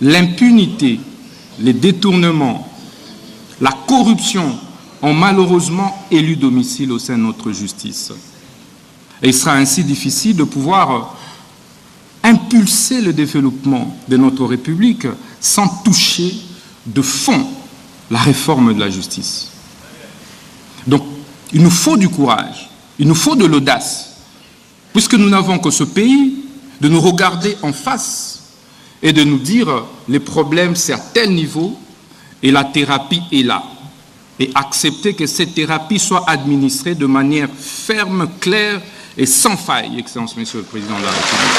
l'impunité, les détournements, la corruption ont malheureusement élu domicile au sein de notre justice. Et il sera ainsi difficile de pouvoir impulser le développement de notre République sans toucher de fond la réforme de la justice. Donc, il nous faut du courage, il nous faut de l'audace, puisque nous n'avons que ce pays, de nous regarder en face et de nous dire les problèmes c'est à tel niveau et la thérapie est là. Et accepter que cette thérapie soit administrée de manière ferme, claire et sans faille, Excellence, Monsieur le Président de la République.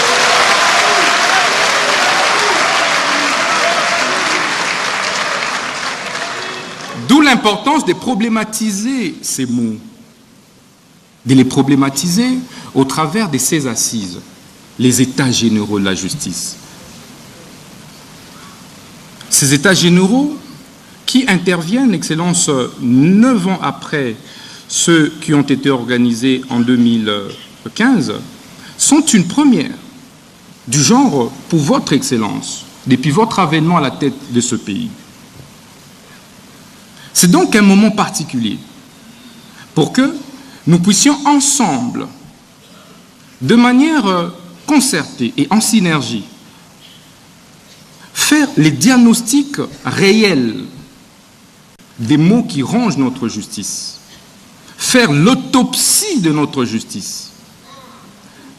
D'où l'importance de problématiser ces mots, de les problématiser au travers de ces assises, les États généraux de la justice. Ces États généraux qui interviennent, Excellence, 9 ans après ceux qui ont été organisés en 2015, sont une première du genre pour votre Excellence, depuis votre avènement à la tête de ce pays. C'est donc un moment particulier pour que nous puissions ensemble, de manière concertée et en synergie, faire les diagnostics réels des maux qui rongent notre justice, faire l'autopsie de notre justice,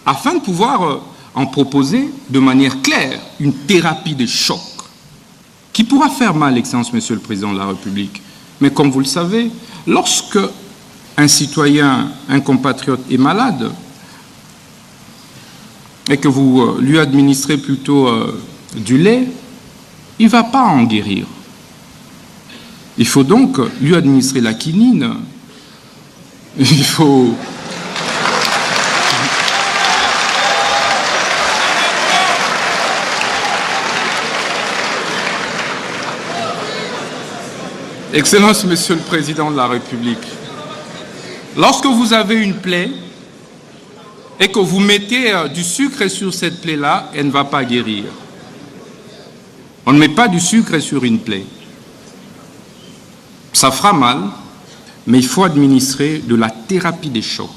afin de pouvoir en proposer de manière claire une thérapie de choc qui pourra faire mal, Excellence, Monsieur le Président de la République. Mais comme vous le savez, lorsque un citoyen, un compatriote est malade et que vous lui administrez plutôt du lait, il ne va pas en guérir. Il faut donc lui administrer la quinine. Il faut... Excellence, Monsieur le Président de la République, lorsque vous avez une plaie et que vous mettez du sucre sur cette plaie-là, elle ne va pas guérir. On ne met pas du sucre sur une plaie. Ça fera mal, mais il faut administrer de la thérapie des chocs.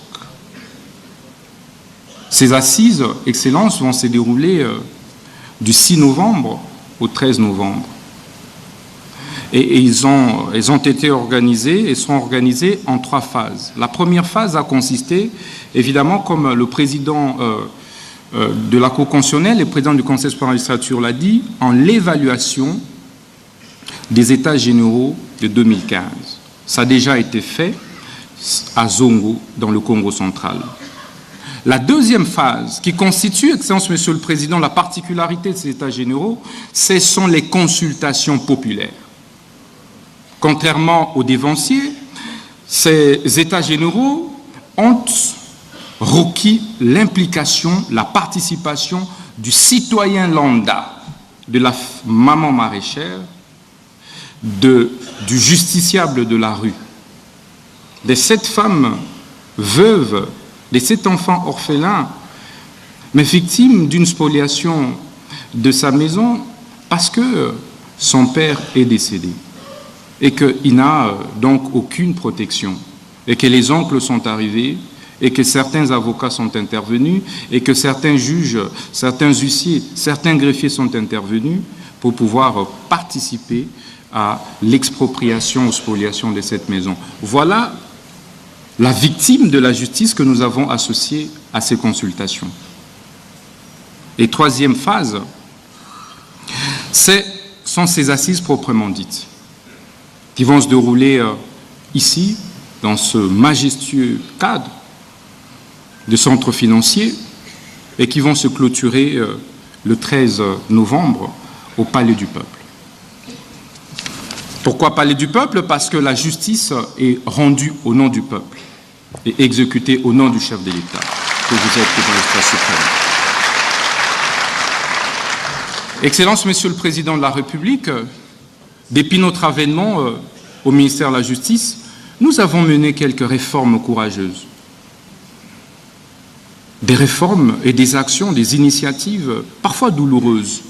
Ces assises, Excellence, vont se dérouler du 6 novembre au 13 novembre. Et ils ont été organisés et seront organisés en 3 phases. La première phase a consisté, évidemment, comme le président de la Cour constitutionnelle, le président du Conseil supérieur de la magistrature l'a dit, en l'évaluation des États généraux de 2015. Ça a déjà été fait à Zongo, dans le Congo central. La deuxième phase, qui constitue, Excellence, Monsieur le Président, la particularité de ces États généraux, ce sont les consultations populaires. Contrairement aux dévanciers, ces États généraux ont requis l'implication, la participation du citoyen lambda, de la maman maraîchère, du justiciable de la rue, de cette femme veuve, de cet enfant orphelin, mais victime d'une spoliation de sa maison parce que son père est décédé et qu'il n'a donc aucune protection, et que les oncles sont arrivés, et que certains avocats sont intervenus, et que certains juges, certains huissiers, certains greffiers sont intervenus pour pouvoir participer à l'expropriation ou spoliation de cette maison. Voilà la victime de la justice que nous avons associée à ces consultations. Et troisième phase, sont ces assises proprement dites, qui vont se dérouler ici, dans ce majestueux cadre de centre financier, et qui vont se clôturer le 13 novembre au Palais du Peuple. Pourquoi Palais du Peuple? Parce que la justice est rendue au nom du peuple et exécutée au nom du chef de l'État, que vous êtes le magistrat suprême. Excellence, Monsieur le Président de la République, depuis notre avènement au ministère de la Justice, nous avons mené quelques réformes courageuses. Des réformes et des actions, des initiatives parfois douloureuses.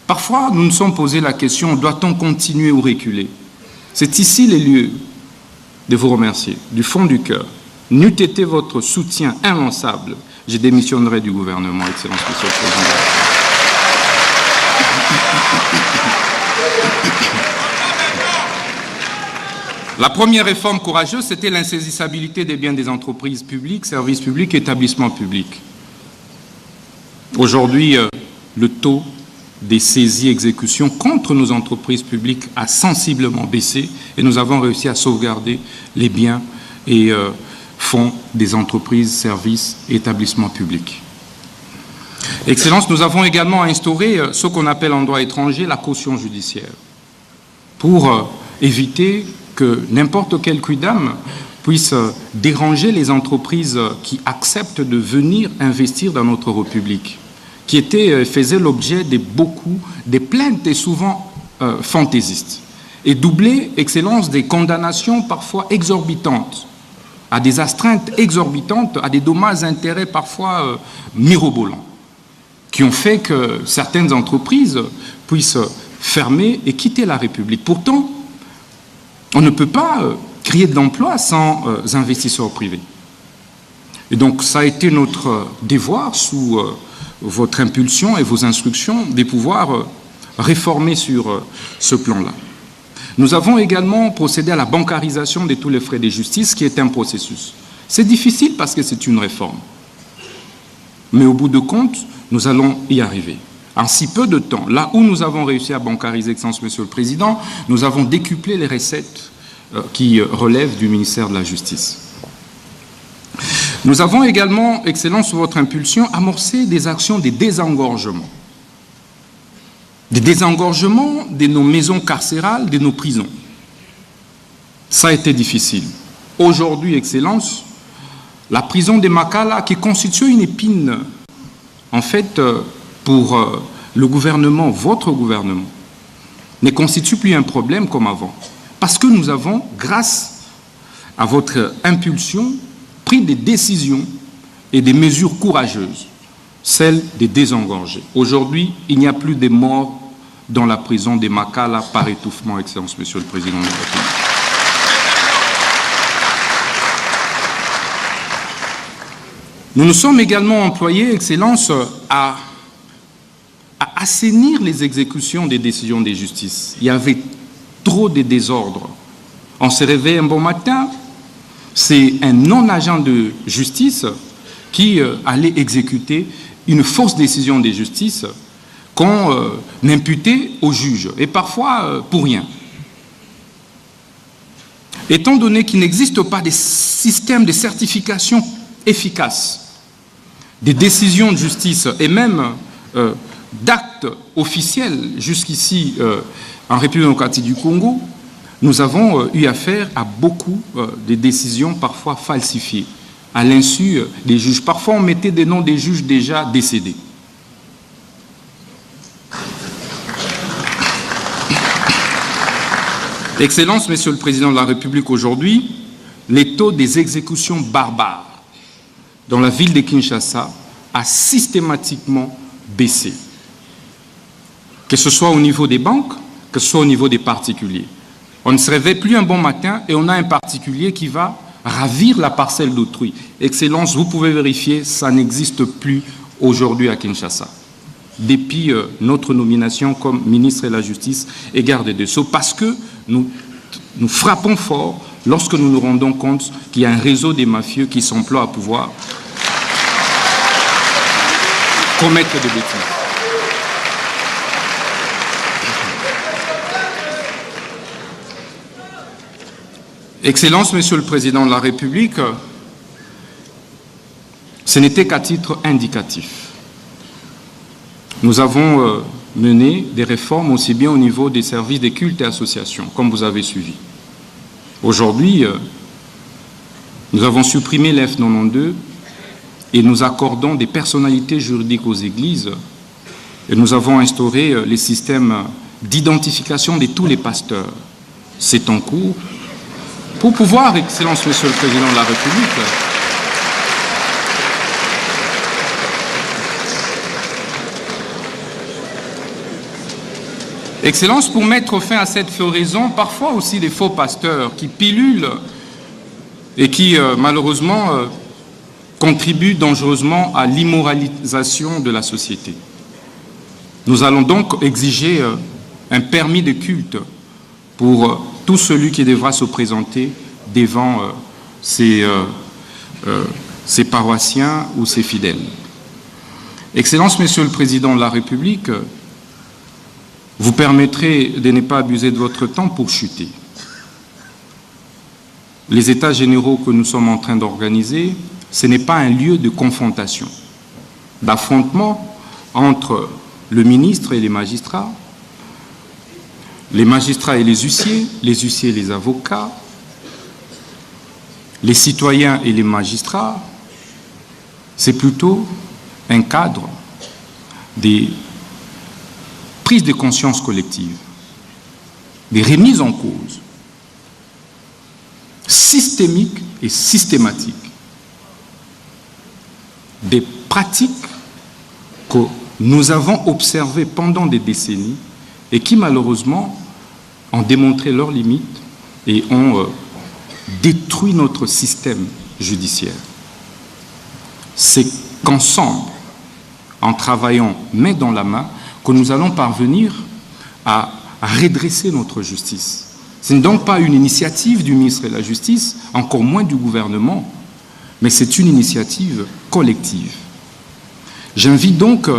Parfois, nous nous sommes posé la question, doit-on continuer ou reculer? C'est ici les lieux de vous remercier, du fond du cœur. N'eût été votre soutien inlassable, je démissionnerai du gouvernement, Excellence, Monsieur le Président. La première réforme courageuse, c'était l'insaisissabilité des biens des entreprises publiques, services publics, établissements publics. Aujourd'hui, le taux des saisies exécutions contre nos entreprises publiques a sensiblement baissé et nous avons réussi à sauvegarder les biens et fonds des entreprises, services et établissements publics. Excellence, nous avons également instauré ce qu'on appelle en droit étranger la caution judiciaire pour éviter que n'importe quel quidam puisse déranger les entreprises qui acceptent de venir investir dans notre République, qui faisait l'objet de beaucoup des plaintes et souvent fantaisistes, et doubler, Excellence, des condamnations parfois exorbitantes, à des astreintes exorbitantes, à des dommages-intérêts parfois mirobolants, qui ont fait que certaines entreprises puissent fermer et quitter la République. Pourtant, on ne peut pas créer de l'emploi sans investisseurs privés. Et donc, ça a été notre devoir, sous votre impulsion et vos instructions, de pouvoir réformer sur ce plan-là. Nous avons également procédé à la bancarisation de tous les frais de justice, qui est un processus. C'est difficile parce que c'est une réforme. Mais au bout de compte, nous allons y arriver. En si peu de temps, là où nous avons réussi à bancariser, Excellence, Monsieur le Président, nous avons décuplé les recettes qui relèvent du ministère de la Justice. Nous avons également, Excellence, sous votre impulsion, amorcé des actions de désengorgement. Des désengorgements de nos maisons carcérales, de nos prisons. Ça a été difficile. Aujourd'hui, Excellence, la prison de Makala, qui constitue une épine, en fait, pour le gouvernement, votre gouvernement, ne constitue plus un problème comme avant. Parce que nous avons, grâce à votre impulsion, pris des décisions et des mesures courageuses, celles de désengorger. Aujourd'hui, il n'y a plus de morts dans la prison de Makala par étouffement, Excellence, Monsieur le Président de la République. Nous nous sommes également employés, Excellence, à assainir les exécutions des décisions de justice. Il y avait trop de désordre. On se réveille un bon matin, c'est un non-agent de justice qui allait exécuter une fausse décision de justice qu'on imputait au juge, et parfois pour rien. Étant donné qu'il n'existe pas de système de certification efficace des décisions de justice et même d'actes officiels jusqu'ici en République démocratique du Congo, nous avons eu affaire à beaucoup de décisions parfois falsifiées, à l'insu des juges. Parfois, on mettait des noms des juges déjà décédés. Excellence, Monsieur le Président de la République, aujourd'hui, les taux des exécutions barbares dans la ville de Kinshasa a systématiquement baissé. Que ce soit au niveau des banques, que ce soit au niveau des particuliers. On ne se réveille plus un bon matin et on a un particulier qui va ravir la parcelle d'autrui. Excellence, vous pouvez vérifier, ça n'existe plus aujourd'hui à Kinshasa. Depuis notre nomination comme ministre de la Justice et garde des Sceaux, parce que nous frappons fort lorsque nous nous rendons compte qu'il y a un réseau des mafieux qui s'emploie à pouvoir commettre des bêtises. Excellence, Monsieur le Président de la République, ce n'était qu'à titre indicatif. Nous avons mené des réformes aussi bien au niveau des services des cultes et associations, comme vous avez suivi. Aujourd'hui, nous avons supprimé l'F92 et nous accordons des personnalités juridiques aux églises et nous avons instauré les systèmes d'identification de tous les pasteurs. C'est en cours pour pouvoir, Excellence, Monsieur le Président de la République, Excellences, pour mettre fin à cette floraison, parfois aussi des faux pasteurs qui pilulent et qui, malheureusement, contribuent dangereusement à l'immoralisation de la société. Nous allons donc exiger un permis de culte pour tout celui qui devra se présenter devant ses paroissiens ou ses fidèles. Excellences, Monsieur le Président de la République, vous permettrez de ne pas abuser de votre temps pour chuter. Les États généraux que nous sommes en train d'organiser, ce n'est pas un lieu de confrontation, d'affrontement entre le ministre et les magistrats et les huissiers et les avocats, les citoyens et les magistrats. C'est plutôt un cadre des prises de conscience collective, des remises en cause systémiques et systématiques, des pratiques que nous avons observées pendant des décennies et qui malheureusement ont démontré leurs limites et ont détruit notre système judiciaire. C'est qu'ensemble, en travaillant main dans la main, que nous allons parvenir à redresser notre justice. Ce n'est donc pas une initiative du ministre de la Justice, encore moins du gouvernement, mais c'est une initiative collective. J'invite donc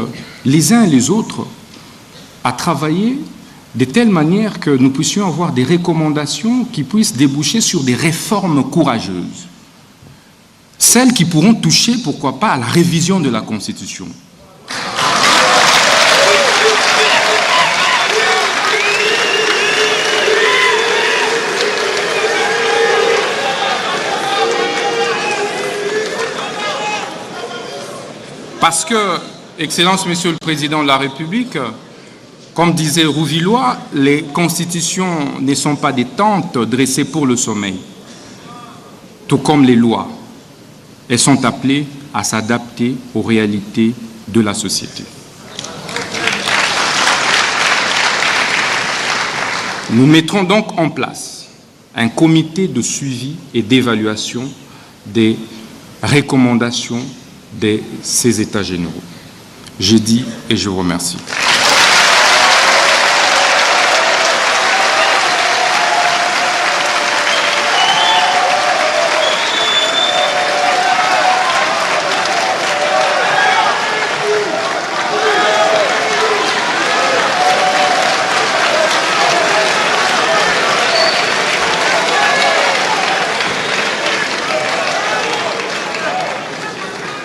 les uns et les autres à travailler de telle manière que nous puissions avoir des recommandations qui puissent déboucher sur des réformes courageuses. Celles qui pourront toucher, pourquoi pas, à la révision de la Constitution. Parce que, Excellence, Monsieur le Président de la République, comme disait Rouvillois, les constitutions ne sont pas des tentes dressées pour le sommeil. Tout comme les lois, elles sont appelées à s'adapter aux réalités de la société. Nous mettrons donc en place un comité de suivi et d'évaluation des recommandations de ces États généraux. Je dis et je vous remercie.